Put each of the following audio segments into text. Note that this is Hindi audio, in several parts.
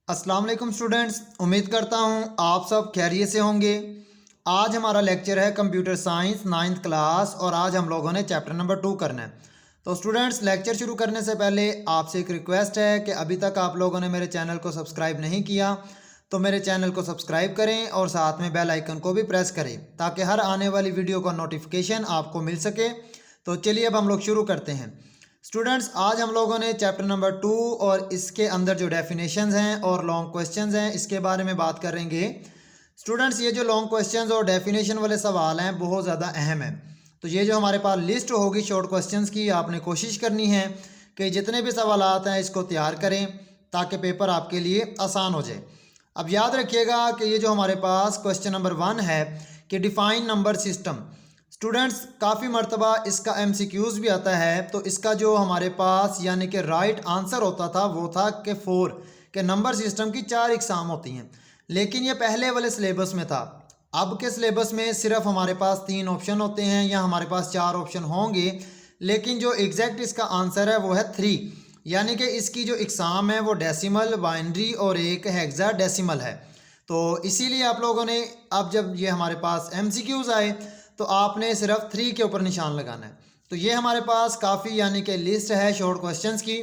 अस्सलाम वालेकुम स्टूडेंट्स, उम्मीद करता हूँ आप सब खैरियत से होंगे। आज हमारा लेक्चर है कंप्यूटर साइंस 9th क्लास और आज हम लोगों ने चैप्टर नंबर 2 करना है। तो स्टूडेंट्स, लेक्चर शुरू करने से पहले आपसे एक रिक्वेस्ट है कि अभी तक आप लोगों ने मेरे चैनल को सब्सक्राइब नहीं किया तो मेरे चैनल को सब्सक्राइब करें और साथ में बेल आइकन को भी प्रेस करें ताकि हर आने वाली वीडियो का नोटिफिकेशन आपको मिल सके। तो चलिए अब हम लोग शुरू करते हैं। स्टूडेंट्स, आज हम लोगों ने चैप्टर नंबर 2 और इसके अंदर जो डेफिनेशंस हैं और लॉन्ग क्वेश्चंस हैं इसके बारे में बात करेंगे। स्टूडेंट्स, ये जो लॉन्ग क्वेश्चंस और डेफिनेशन वाले सवाल हैं बहुत ज़्यादा अहम है। तो ये जो हमारे पास लिस्ट होगी शॉर्ट क्वेश्चंस की, आपने कोशिश करनी है कि जितने भी सवाल हैं इसको तैयार करें ताकि पेपर आपके लिए आसान हो जाए। अब याद रखिएगा कि ये जो हमारे पास क्वेश्चन नंबर 1 है कि डिफ़ाइन नंबर सिस्टम। स्टूडेंट्स, काफ़ी मरतबा इसका MCQs भी आता है। तो इसका जो हमारे पास यानी कि राइट आंसर होता था वो था कि 4 के नंबर सिस्टम की 4 इकसाम होती हैं, लेकिन ये पहले वाले सिलेबस में था। अब के सिलेबस में सिर्फ हमारे पास 3 ऑप्शन होते हैं या हमारे पास 4 ऑप्शन होंगे, लेकिन जो एग्जैक्ट इसका आंसर है वो है 3, यानी कि इसकी जो इकसाम है वो डेसिमल, बाइनरी और एक हेक्साडेसिमल है। तो इसीलिए आप लोगों ने अब जब ये हमारे पास MCQs आए तो आपने सिर्फ 3 के ऊपर निशान लगाना है। तो ये हमारे पास काफ़ी यानी कि लिस्ट है शॉर्ट क्वेश्चंस की।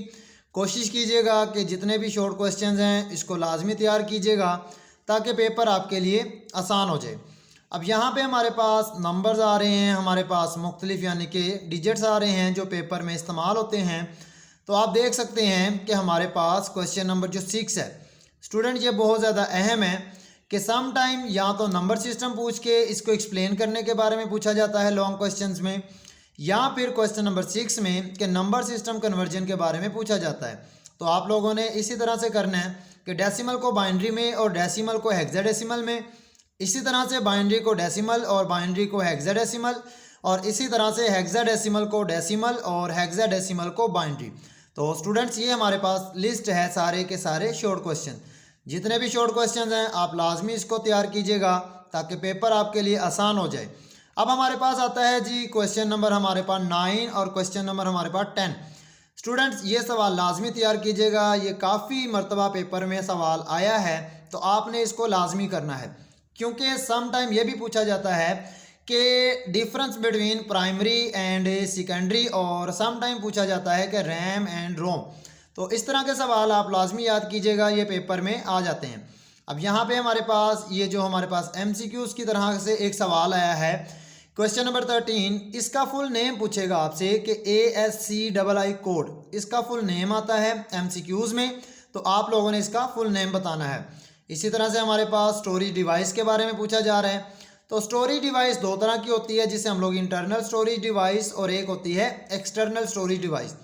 कोशिश कीजिएगा कि जितने भी शॉर्ट क्वेश्चंस हैं इसको लाजमी तैयार कीजिएगा ताकि पेपर आपके लिए आसान हो जाए। अब यहाँ पे हमारे पास नंबर्स आ रहे हैं, हमारे पास मुख्तलिफ यानी कि डिजिट्स आ रहे हैं जो पेपर में इस्तेमाल होते हैं। तो आप देख सकते हैं कि हमारे पास क्वेश्चन नंबर जो 6 है स्टूडेंट, ये बहुत ज़्यादा अहम है कि सम टाइम या तो नंबर सिस्टम पूछ के इसको एक्सप्लेन करने के बारे में पूछा जाता है लॉन्ग क्वेश्चंस में, या फिर क्वेश्चन नंबर 6 में कि नंबर सिस्टम कन्वर्जन के बारे में पूछा जाता है। तो आप लोगों ने इसी तरह से करना है कि डेसिमल को बाइनरी में और डेसिमल को हेक्साडेसिमल में, इसी तरह से बाइनरी को डेसिमल और बाइनरी को हेक्साडेसिमल, और इसी तरह से हेक्साडेसिमल को डेसिमल और हेक्साडेसिमल को बाइनरी। तो स्टूडेंट्स, ये हमारे पास लिस्ट है सारे के सारे शॉर्ट क्वेश्चन। जितने भी शॉर्ट क्वेश्चन हैं आप लाजमी इसको तैयार कीजिएगा ताकि पेपर आपके लिए आसान हो जाए। अब हमारे पास आता है जी क्वेश्चन नंबर हमारे पास 9 और क्वेश्चन नंबर हमारे पास 10। स्टूडेंट्स, ये सवाल लाजमी तैयार कीजिएगा, ये काफ़ी मरतबा पेपर में सवाल आया है तो आपने इसको लाजमी करना है, क्योंकि सम टाइम ये भी पूछा जाता है कि difference between primary and secondary, और सम टाइम पूछा जाता है कि रैम एंड रोम। तो इस तरह के सवाल आप लाजमी याद कीजिएगा, ये पेपर में आ जाते हैं। अब यहाँ पे हमारे पास ये जो हमारे पास MCQs की तरह से एक सवाल आया है क्वेश्चन नंबर 13, इसका फुल नेम पूछेगा आपसे कि ASCII कोड, इसका फुल नेम आता है MCQs में, तो आप लोगों ने इसका फुल नेम बताना है। इसी तरह से हमारे पास स्टोरेज डिवाइस के बारे में पूछा जा रहा है। तो स्टोरेज डिवाइस 2 तरह की होती है, जिसे हम लोग इंटरनल स्टोरेज डिवाइस और एक होती है एक्सटर्नल स्टोरेज डिवाइस।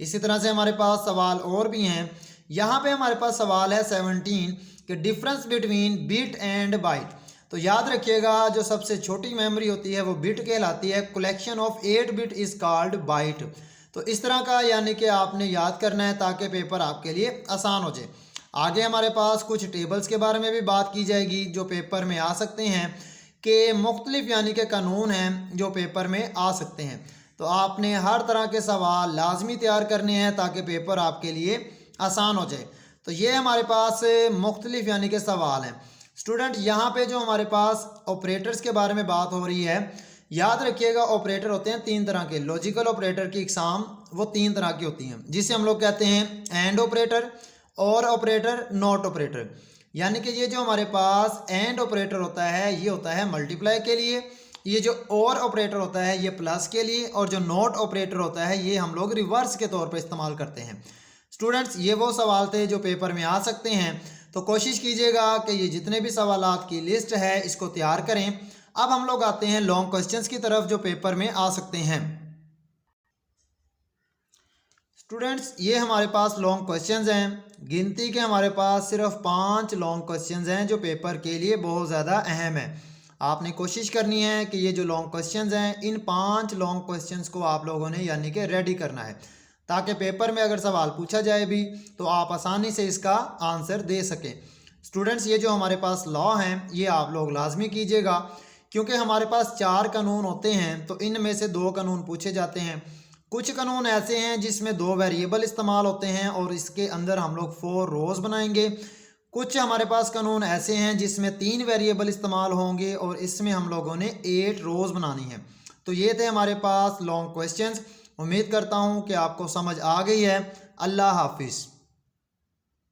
इसी तरह से हमारे पास सवाल और भी हैं। यहाँ पे हमारे पास सवाल है 17 कि difference between bit and byte. तो याद रखिएगा जो सबसे छोटी मेमोरी होती है वो बिट कहलाती है, collection of 8 bit is called byte. तो इस तरह का यानी कि आपने याद करना है ताकि पेपर आपके लिए आसान हो जाए। आगे हमारे पास कुछ टेबल्स के बारे में भी बात की जाएगी जो पेपर में आ सकते हैं, कि मुख्तलिफ यानी कि कानून हैं जो पेपर में आ सकते हैं। तो आपने हर तरह के सवाल लाजमी तैयार करने हैं ताकि पेपर आपके लिए आसान हो जाए। तो ये हमारे पास मुख्तलिफ यानी कि सवाल हैं। स्टूडेंट, यहाँ पे जो हमारे पास ऑपरेटर्स के बारे में बात हो रही है, याद रखिएगा ऑपरेटर होते हैं 3 तरह के। लॉजिकल ऑपरेटर की इकसाम वो 3 तरह की होती हैं, जिसे हम लोग कहते हैं एंड ऑपरेटर, और ऑपरेटर, नॉट ऑपरेटर। यानी कि ये जो हमारे पास एंड ऑपरेटर होता है ये होता है मल्टीप्लाई के लिए, ये जो और ऑपरेटर होता है ये प्लस के लिए, और जो नॉट ऑपरेटर होता है ये हम लोग रिवर्स के तौर पे इस्तेमाल करते हैं। स्टूडेंट्स, ये वो सवाल थे जो पेपर में आ सकते हैं, तो कोशिश कीजिएगा कि ये जितने भी सवालात की लिस्ट है इसको तैयार करें। अब हम लोग आते हैं लॉन्ग क्वेश्चंस की तरफ जो पेपर में आ सकते हैं। स्टूडेंट्स, ये हमारे पास लॉन्ग क्वेश्चंस हैं। गिनती के हमारे पास सिर्फ 5 लॉन्ग क्वेश्चंस हैं जो पेपर के लिए बहुत ज़्यादा अहम है। आपने कोशिश करनी है कि ये जो लॉन्ग क्वेश्चंस हैं इन 5 लॉन्ग क्वेश्चंस को आप लोगों ने यानी कि रेडी करना है ताकि पेपर में अगर सवाल पूछा जाए भी तो आप आसानी से इसका आंसर दे सकें। स्टूडेंट्स, ये जो हमारे पास लॉ हैं ये आप लोग लाजमी कीजिएगा, क्योंकि हमारे पास 4 कानून होते हैं तो इनमें से 2 कानून पूछे जाते हैं। कुछ कानून ऐसे हैं जिसमें 2 वेरिएबल इस्तेमाल होते हैं और इसके अंदर हम लोग 4 रोज़ बनाएंगे। कुछ हमारे पास कानून ऐसे हैं जिसमें 3 वेरिएबल इस्तेमाल होंगे और इसमें हम लोगों ने 8 रोज़ बनानी है। तो ये थे हमारे पास लॉन्ग क्वेश्चंस। उम्मीद करता हूँ कि आपको समझ आ गई है। अल्लाह हाफिज़।